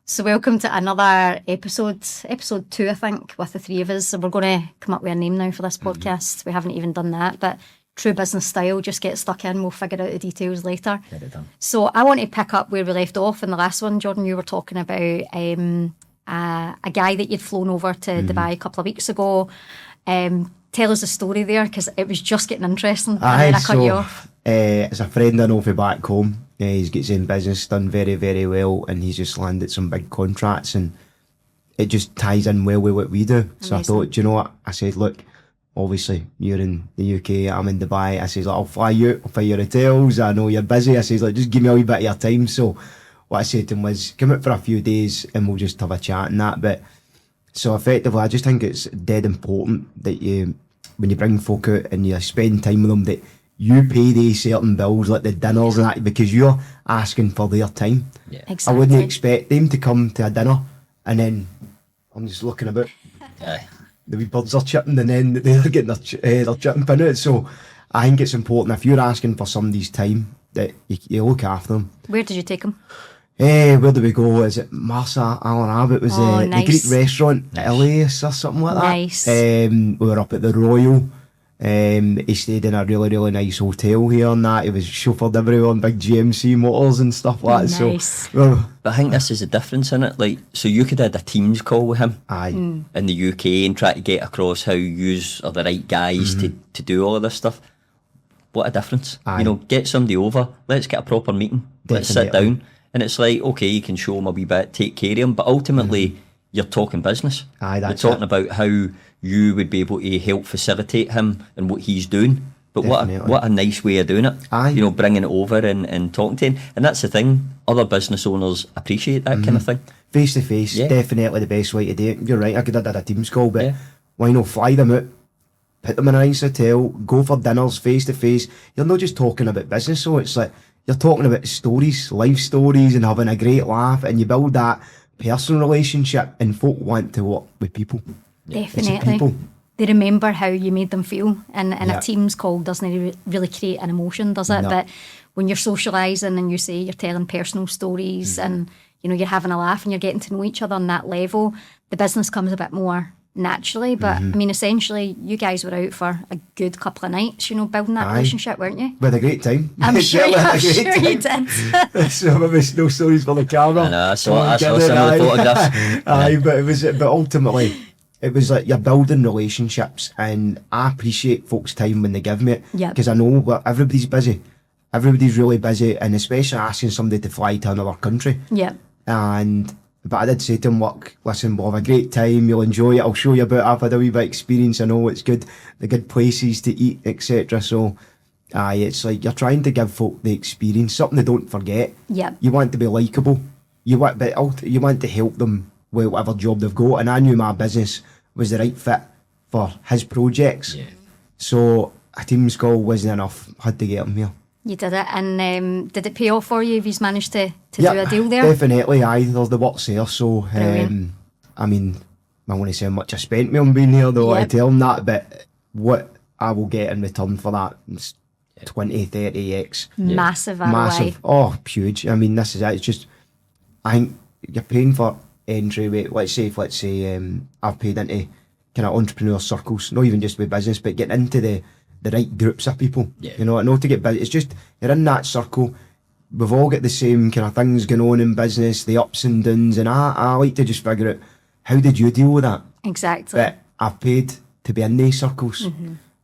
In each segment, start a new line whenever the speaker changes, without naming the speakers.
So welcome to another episode 2, I think, with the three of us. So we're going to come up with a name now for this podcast. We haven't even done that, but True Business Style, just get stuck in. We'll figure out the details later.
Get it done.
So I want to pick up where we left off in the last one. Jordan, you were talking about a guy that you'd flown over to Dubai a couple of weeks ago. Tell us the story there, because it was just getting interesting. And then I cut you off.
It's a friend I know from back home. He's got his own business done very, very well, and he's just landed some big contracts, and it just ties in well with what we do. So I thought, do you know what? I said, look, obviously you're in the UK, I'm in Dubai. I said, like, I'll fly you, I'll pay your hotels. I know you're busy. I said, like, just give me a wee bit of your time. So what I said to him was, come out for a few days and we'll just have a chat and that. But so effectively, I just think it's dead important that you, when you bring folk out and you spend time with them, that you pay these certain bills, like the dinners and that, because you're asking for their time.
Yeah.
Exactly.
I wouldn't expect them to come to a dinner and then I'm just looking about.
Aye.
The wee birds are chirping and then they're getting their chirping pin out. So I think it's important, if you're asking for somebody's time, that you look after them.
Where did you take him?
Where do we go? Is it Marsa Al Arab? It was the
nice.
Greek restaurant, Elias or something like that.
Nice.
We were up at the Royal. He stayed in a really, really nice hotel here and that. He was chauffeured everywhere on big GMC motors and stuff like that.
Nice.
So,
But I think this is the difference in it. Like, so you could have had a Teams call with him
aye.
in the UK and try to get across how yous are the right guys to do all of this stuff. What a difference.
Aye.
You know, get somebody over, let's get a proper meeting, let's sit
Definitely.
down. And it's like, okay, you can show him a wee bit, take care of him, but ultimately you're talking business.
Aye, that's
You're talking
it.
about how you would be able to help facilitate him and what he's doing. But
Definitely.
what a nice way of doing it.
Aye.
You know, bringing it over and talking to him. And that's the thing, other business owners appreciate that kind of thing.
Face to face,
Yeah.
definitely the best way to do it. You're right, I could have done a Teams call, but
Yeah.
why not fly them out, put them in a nice hotel, go for dinners face to face. You're not just talking about business, so it's like you're talking about stories, life stories, and having a great laugh, and you build that personal relationship, and folk want to work with people. It's the
Definitely.
people.
They remember how you made them feel, and
Yeah.
a Teams call doesn't really create an emotion, does it?
No.
But when you're socialising and you say you're telling personal stories and you know you're having a laugh and you're getting to know each other on that level, the business comes a bit more naturally. But I mean, essentially, you guys were out for a good couple of nights, you know, building that
Aye.
relationship, weren't you?
We had a great time.
I'm sure,
We had a
I'm
great
sure you
time.
did.
So maybe no stories for the camera.
I know, I saw
Get
some
it,
of the
aye.
photographs.
Aye, but ultimately, it was like you're building relationships, and I appreciate folks' time when they give me it.
Yep.
Because I know that everybody's busy. Everybody's really busy, and especially asking somebody to fly to another country.
Yeah.
But I did say to him, look, listen, we'll have a great time, you'll enjoy it, I'll show you about it. I've had a wee bit of experience, I know it's good, the good places to eat, etc. So, aye, it's like you're trying to give folk the experience, something they don't forget.
Yep.
You want to be likeable, you want to help them with whatever job they've got, and I knew my business was the right fit for his projects.
Yeah.
So a Teams call wasn't enough, I had to get him here.
You did it, and did it pay off for you? Have you managed to do a deal there?
Definitely, aye. There's the works there, so
Brilliant.
I mean, I want to say how much I spent me on being here, though. I
Yep.
tell him that, but what I will get in return for that is 20, 30x.
Massive ROI.
Massive. Oh, huge. I mean, this is it. It's just, I think you're paying for entry rate. Let's say I've paid into kind of entrepreneur circles, not even just with business, but getting into the right groups of people.
Yeah.
You know, not to get busy. It's just, you're in that circle. We've all got the same kind of things going on in business, the ups and downs, and I like to just figure out, how did you deal with that?
Exactly.
But I've paid to be in these circles.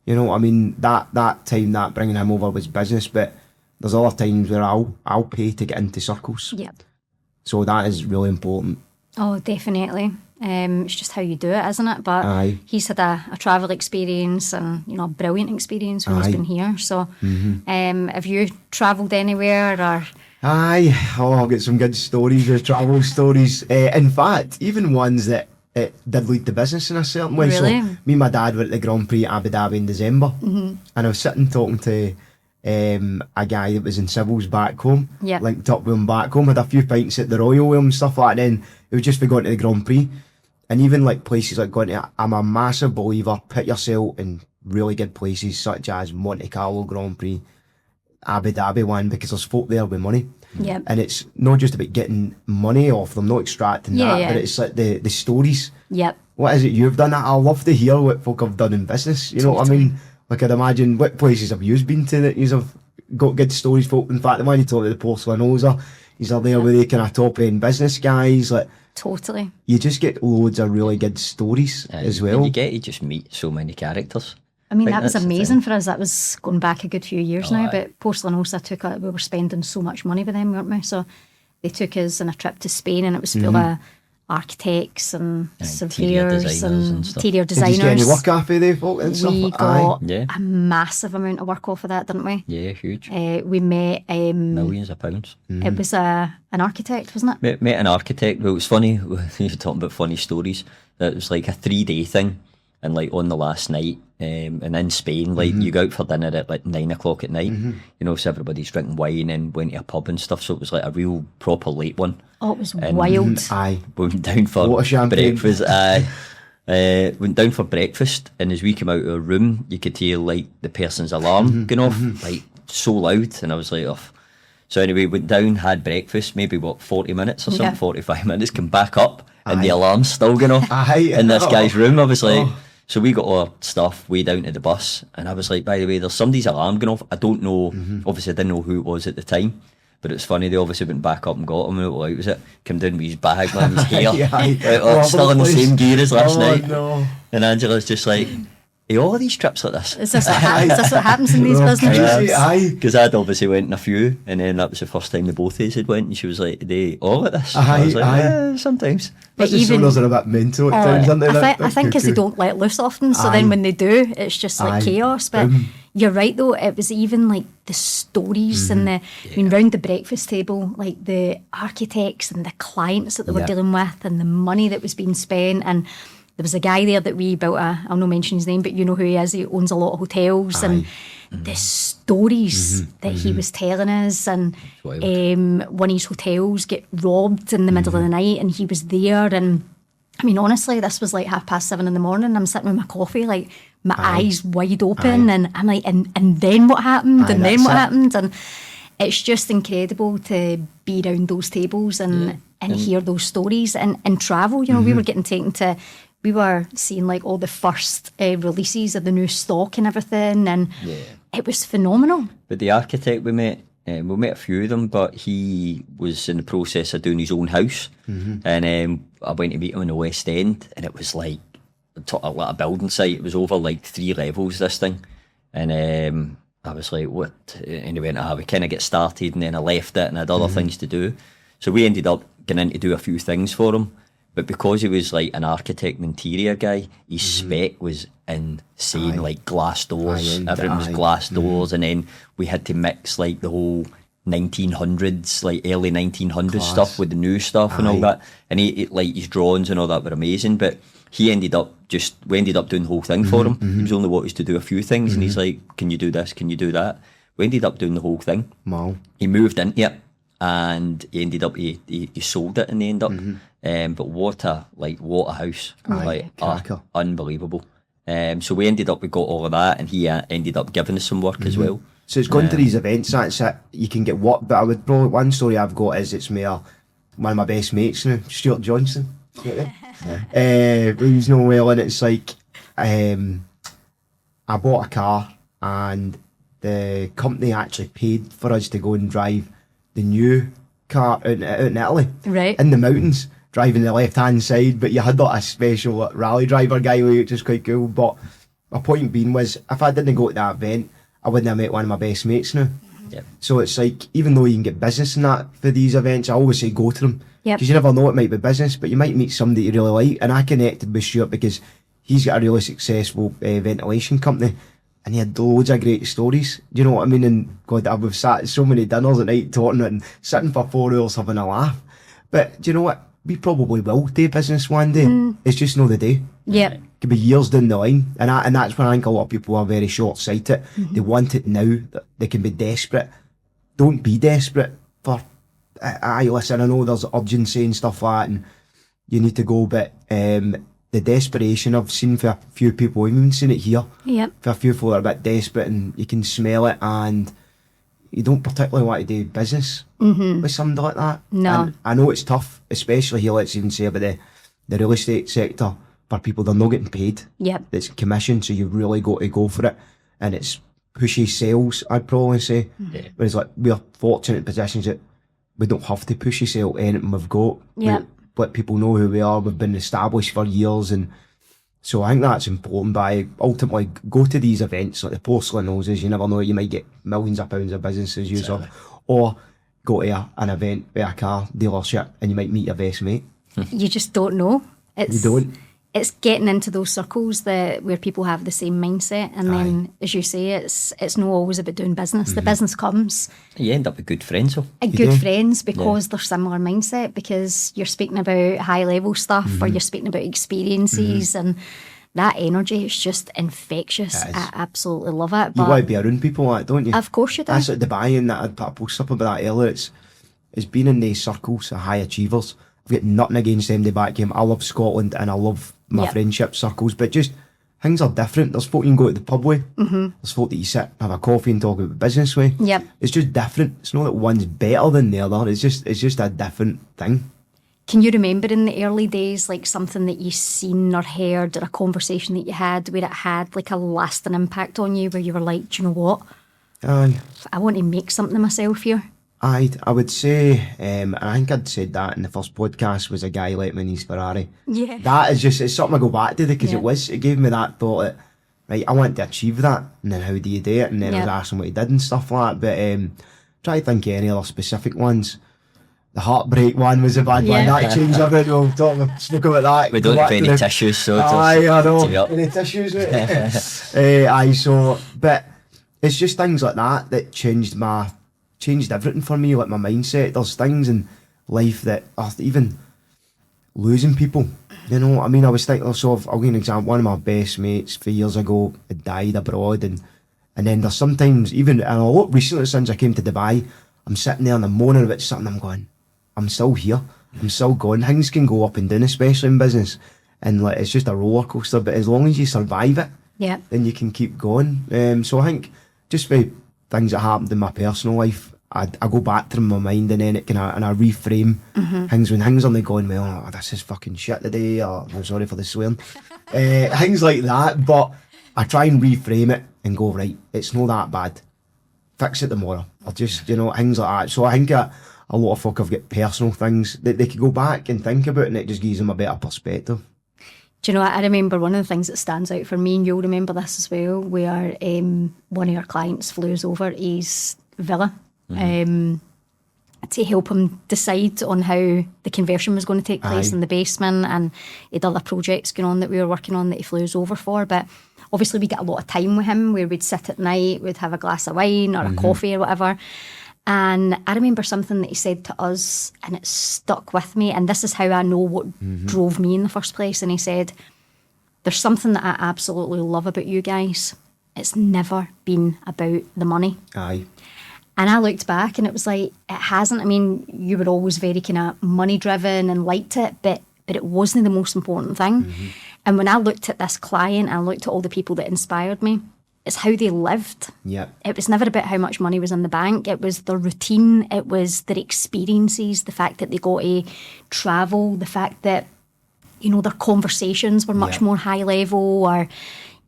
You know, I mean, that time that bringing him over was business, but there's other times where I'll pay to get into circles.
Yep.
So that is really important.
Oh, definitely. It's just how you do it, isn't it? But
Aye.
he's had a travel experience and, you know, a brilliant experience when he's
Aye.
been here. So have you travelled anywhere or...
Aye, I've got some good stories, travel stories. In fact, even ones that did lead to business in a certain way.
Really?
So me and my dad were at the Grand Prix at Abu Dhabi in December, and I was sitting talking to a guy that was in civils back home,
Yep.
linked up with him back home, had a few pints at the Royal with him, stuff like that. Then it was just for going to the Grand Prix. And even like places like going to, I'm a massive believer, put yourself in really good places such as Monte Carlo Grand Prix, Abu Dhabi one, because there's folk there with money.
Yep.
And it's not just about getting money off them, not extracting that, but it's like the stories.
Yep.
What is it you've done? I love to hear what folk have done in business. You know what I mean? Like, I'd imagine, what places have you been to that you have got good stories, folk? In fact, the one you talked about, the Porcelanosa, he's up there with the kind of top end business guys. Like,
Totally.
you just get loads of really good stories as well.
And you get to just meet so many characters.
I mean,
Like,
that was
that's the
amazing
thing.
for us. That was going back a good few years now. But Porcelanosa we were spending so much money with them, weren't we? So they took us on a trip to Spain, and it was full of architects and
interior
surveyors
designers
and
and stuff.
interior
Did you get any
designers.
work off of they folk and stuff?
We
Aye.
got
Yeah.
a massive amount of work off of that, didn't we?
Yeah, huge.
We met,
Millions of pounds.
it was an architect, wasn't it?
Met an architect. Well, it was funny. You're talking about funny stories. It was like a 3-day thing, and like on the last night, and in Spain, like you go out for dinner at like 9 o'clock at night. You know, so everybody's drinking wine and went to a pub and stuff. So it was like a real proper late one.
Oh, it was wild.
Aye.
We went down for
What a champagne.
breakfast. Went down for breakfast, and as we came out of our room, you could hear like the person's alarm going off, like so loud, and I was like, "Oh." So anyway, went down, had breakfast, maybe 40 minutes or something,
Yeah.
45 minutes, come back up, and the
Aye.
alarm's still going off
Aye.
in this guy's room. I was like,
Oh.
so we got our stuff way down to the bus, and I was like, by the way, there's somebody's alarm going off. I don't know, obviously I didn't know who it was at the time. But it's funny, they obviously went back up and got him, and what out was it? Came down with his bag, man, his hair.
Aye.
Like, still in the
Lovely.
same gear as last
Oh,
night.
no.
And Angela's just like, hey, all of these trips like this?
Is this what happens in these
Oh,
businesses?
Aye.
Because I'd obviously went in a few, and then that was the first time the both of us had went, and she was like, they all like this? And I was like,
Aye.
yeah, sometimes.
But
Business
even-
owners are a bit mental at times, aren't they?
I think because they don't let loose often, so then
Aye.
when they do, it's just like
Aye.
chaos. But you're right though, it was even like the stories and I mean, round the breakfast table, like the architects and the clients that they were
Yeah.
dealing with and the money that was being spent. And there was a guy there that we built I'll not mention his name, but you know who he is. He owns a lot of hotels and the stories that he was telling us. And
Wild.
one of his hotels get robbed in the middle of the night, and he was there. And I mean, honestly, this was like 7:30 in the morning. I'm sitting with my coffee, like my eyes wide open, and I'm like, and then what happened?
Aye,
and then
that's
what
it.
happened? And it's just incredible to be around those tables and hear those stories and travel. You know, we were getting taken to. We were seeing like all the first releases of the new stock and everything, and it was phenomenal.
But the architect we met a few of them, but he was in the process of doing his own house. And I went to meet him in the West End, and it was like a building site. It was over like 3 levels, this thing. And I was like, what? And he went, we kind of get started, and then I left it and had other things to do. So we ended up getting in to do a few things for him. But because he was like an architect and interior guy, his spec was insane, like glass doors.
High-end,
Everything was
aye.
glass doors, and then we had to mix like the whole 1900s, like early 1900s stuff with the new stuff and all
Aye.
that. And he like his drawings and all that were amazing. But we ended up doing the whole thing for him. He was only wanted to do a few things, and he's like, "Can you do this? Can you do that?" We ended up doing the whole thing.
Wow.
He moved into it, and he ended up he sold it in the end up. But what a house, like
cracker.
unbelievable. So we got all of that, and he ended up giving us some work as well.
So it's going to these events, that's it. You can get work, but I would probably, one story I've got is it's me, one of my best mates now, Stuart Johnson. Who's no well, and it's like, I bought a car, and the company actually paid for us to go and drive the new car out in Italy.
Right.
In the mountains, driving the left-hand side, but you had like a special rally driver guy with you, which is quite cool. But my point being was, if I didn't go to that event, I wouldn't have met one of my best mates now.
Yep.
So it's like, even though you can get business in that for these events, I always say go to them.
Yep.
Because you never know, it might be business, but you might meet somebody you really like. And I connected with Stuart because he's got a really successful ventilation company, and he had loads of great stories. Do you know what I mean? And God, we've sat at so many dinners at night talking and sitting for 4 hours having a laugh. But do you know what? We probably will do business one day. It's just not the day.
Yeah.
Could be years down the line, and that's when I think a lot of people are very short-sighted. They want it now. They can be desperate. Don't be desperate for. Listen, I know there's urgency and stuff like that, and you need to go, but the desperation I've seen for a few people, I've even seen it here.
Yep.
For a few people that are a bit desperate, and you can smell it, and you don't particularly want to do business with somebody like that.
No.
And I know it's tough, especially here, let's even say about the real estate sector, for people, they're not getting paid.
Yep.
It's commission, so you've really got to go for it. And it's pushy sales, I'd probably say.
Yeah.
Whereas like we're fortunate in positions that we don't have to pushy sell anything we've got.
Yeah.
We let people know who we are. We've been established for years, and so I think that's important. But I ultimately go to these events like the Porcelain Noses. You never know, you might get millions of pounds of business as usual. Or go to an event with a car dealership and you might meet your best mate.
You just don't know.
You don't.
It's getting into those circles where people have the same mindset, and then, as you say, it's not always about doing business. The business comes.
You end up with good friends, though.
Good friends because they're similar mindset, because you're speaking about high level stuff or you're speaking about experiences, and that energy is just infectious. I absolutely love it.
You
But
want to be around people like that, don't you?
of course you do.
That's like Dubai, and that I'd put a post up about that earlier. It's been in these circles of high achievers. I've got nothing against them, they back him. I love Scotland and I love my friendship circles, but just things are different. There's folk you can go to the pub with. There's folk that you sit, have a coffee and talk about business with.
Yep.
It's just different. It's not that one's better than the other. It's just a different thing.
Can you remember in the early days, like something that you seen or heard, or a conversation that you had where it had like a lasting impact on you, where you were like, do you know what?
Aye.
I want to make something of myself here.
I would say, I think I'd said that in the first podcast, was a guy let me in his Ferrari.
Yeah.
That is just, it's something I go back to, because
Yeah.
it gave me that thought that, right, I want to achieve that, and then how do you do it? And then I was
Yeah.
asking what he did and stuff like that, but try to think of any other specific ones. The heartbreak one was a bad one,
Yeah.
that changed everything. We'll spoke about that.
We
Go
don't
back
have
to
any
the-
tissues, so
Aye, I know.
to be up.
Any tissues, mate? Aye, so, but it's just things like that changed everything for me, like my mindset. There's things in life that are even losing people. You know, I mean, I was thinking, so I'll give you an example. One of my best mates 3 years ago had died abroad, and then there's sometimes, even, and a lot recently since I came to Dubai, I'm sitting there and I'm moaning about something, I'm going, I'm still here, I'm still going. Things can go up and down, especially in business, and like it's just a roller coaster, but as long as you survive it,
Yeah.
then you can keep going. So I think just with things that happened in my personal life, I go back to them in my mind, and then I reframe things when things are like going, well, oh, this is fucking shit today, or I'm sorry for the swearing, things like that. But I try and reframe it and go, right, it's not that bad. Fix it tomorrow, or just, you know, things like that. So I think a lot of folk have got personal things that they could go back and think about, and it just gives them a better perspective.
Do you know what? I remember one of the things that stands out for me, and you'll remember this as well, where one of our clients flew us over his villa to help him decide on how the conversion was going to take place in the basement, and he had other projects going on that we were working on that he flew us over for. But obviously we got a lot of time with him where we'd sit at night, we'd have a glass of wine or a coffee or whatever. And I remember something that he said to us, and it stuck with me, and this is how I know what drove me in the first place. And he said, there's something that I absolutely love about you guys. It's never been about the money.
Aye.
And I looked back and it was like, it hasn't. I mean, you were always very kind of money driven and liked it, but it wasn't the most important thing. And when I looked at this client, and I looked at all the people that inspired me, it's how they lived.
Yeah.
It was never about how much money was in the bank. It was their routine. It was their experiences, the fact that they got to travel, the fact that, you know, their conversations were much more high level, or,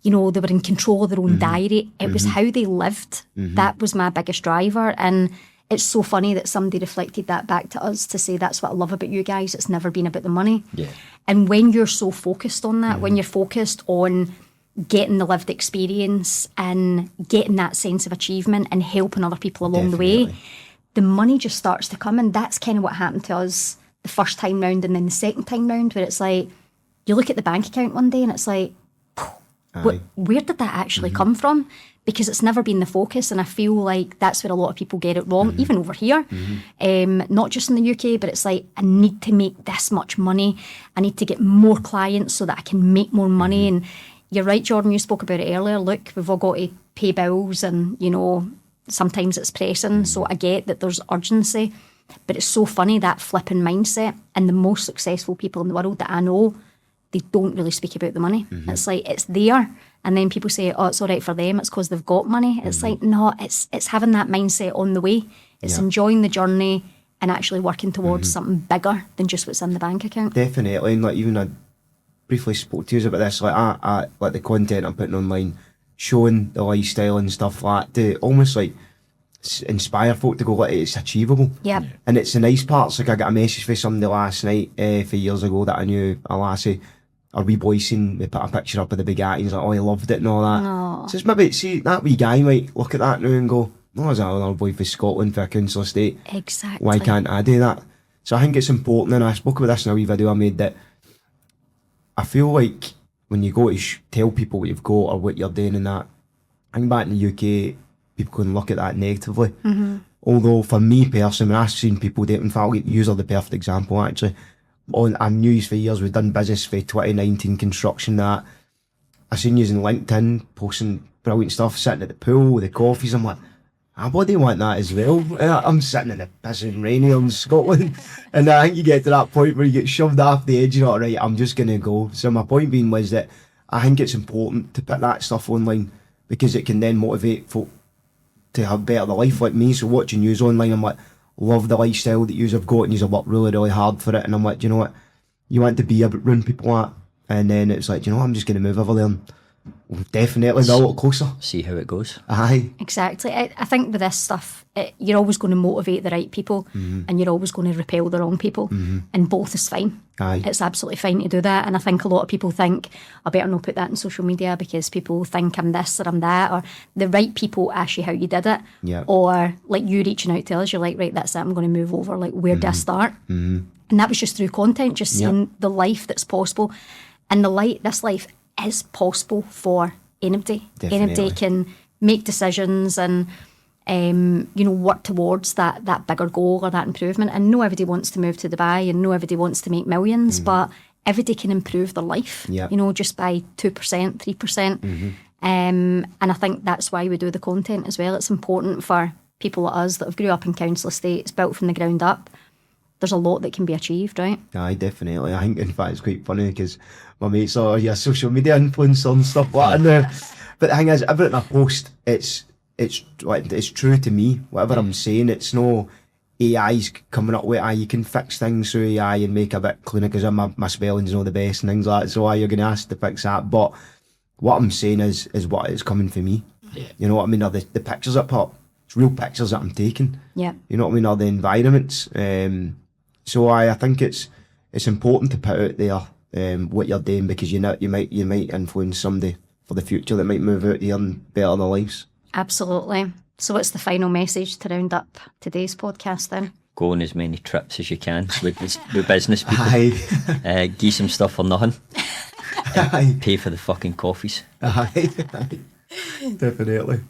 you know, they were in control of their own diary. It was how they lived. That was my biggest driver. And it's so funny that somebody reflected that back to us to say, that's what I love about you guys. It's never been about the money.
Yeah.
And when you're so focused on that, when you're focused on getting the lived experience and getting that sense of achievement and helping other people along the way,
Definitely.
the money just starts to come. And that's kind of what happened to us the first time round, and then the second time round, where it's like, you look at the bank account one day and it's like, where did that actually come from? Because it's never been the focus, and I feel like that's where a lot of people get it wrong, even over here, not just in the UK, but it's like, I need to make this much money, I need to get more clients so that I can make more money. And you're right, Jordan, you spoke about it earlier. Look, we've all got to pay bills, and, you know, sometimes it's pressing, so I get that there's urgency, but it's so funny, that flipping mindset. And the most successful people in the world that I know, they don't really speak about the money. It's like, it's there, And then people say, oh, it's all right for them, it's because they've got money. It's like, no, it's having that mindset on the way. It's enjoying the journey and actually working towards something bigger than just what's in the bank account.
Definitely, and like even I briefly spoke to you about this, like I like the content I'm putting online, showing the lifestyle and stuff like that, to almost like inspire folk to go, like, it's achievable.
Yeah.
And it's the nice parts. Like I got a message from somebody last night, a few years ago, that I knew, a lassie, a wee boy seen, they put a picture up of the Bugatti, he's like, oh, he loved it and all that.
Aww.
So it's maybe, see, that wee guy might look at that now and go, oh, there's another boy from Scotland for a council estate.
Exactly.
Why can't I do that? So I think it's important, and I spoke about this in a wee video I made, that I feel like when you go to tell people what you've got or what you're doing and that, I think back in the UK, people can look at that negatively. Although for me personally, when I've seen people do it, in fact, I'll use the perfect example actually. I knew you for years, we've done business for 2019 construction, that I seen you on LinkedIn posting brilliant stuff, sitting at the pool with the coffees. I'm like, I bloody want that as well. I'm sitting in the pissing rain here in Scotland, and I think you get to that point where you get shoved off the edge, you're not right, I'm just going to go. So my point being was that I think it's important to put that stuff online, because it can then motivate folk to have better life like me. So watching yous online, I'm like, love the lifestyle that yous have got, and yous have worked really, really hard for it. And I'm like, do you know what? You want to be around people like that. And then it's like, do you know what? I'm just going to move over there and we'll definitely be a lot closer.
See how it goes.
Aye.
Exactly. I think with this stuff, you're always going to motivate the right people, and you're always going to repel the wrong people. And both is fine.
Aye.
It's absolutely fine to do that. And I think a lot of people think, I better not put that on social media because people think I'm this or I'm that. Or the right people ask you how you did it.
Yeah.
Or like you reaching out to us, you're like, right, that's it, I'm going to move over. Like, where do I start? And that was just through content, just seeing the life that's possible. And this life is possible for anybody.
Definitely.
Anybody can make decisions and work towards that bigger goal or that improvement. And no everybody wants to move to Dubai, and no everybody wants to make millions, but everybody can improve their life,
Yeah.
just by 2%, 3%. And I think that's why we do the content as well. It's important for people like us that have grew up in council estates, built from the ground up. There's a lot that can be achieved, right?
Aye, definitely. I think, in fact, it's quite funny because my mates are your social media influencer and stuff like that. But the thing is, everything I post, it's true to me. Whatever I'm saying, it's no AI's coming up with, you can fix things through AI and make a bit cleaner because my spelling's not the best and things like that. So you're going to ask to fix that. But what I'm saying is what is coming for me.
Yeah.
You know what I mean? Are the pictures up top? It's real pictures that I'm taking.
Yeah.
You know what I mean? Are the environments? So I think it's important to put out there what you're doing, because you might influence somebody for the future that might move out here and better their lives.
Absolutely. So what's the final message to round up today's podcast then?
Go on as many trips as you can with business people.
Aye.
Give some stuff for nothing.
Aye.
Pay for the fucking coffees.
Aye. Definitely.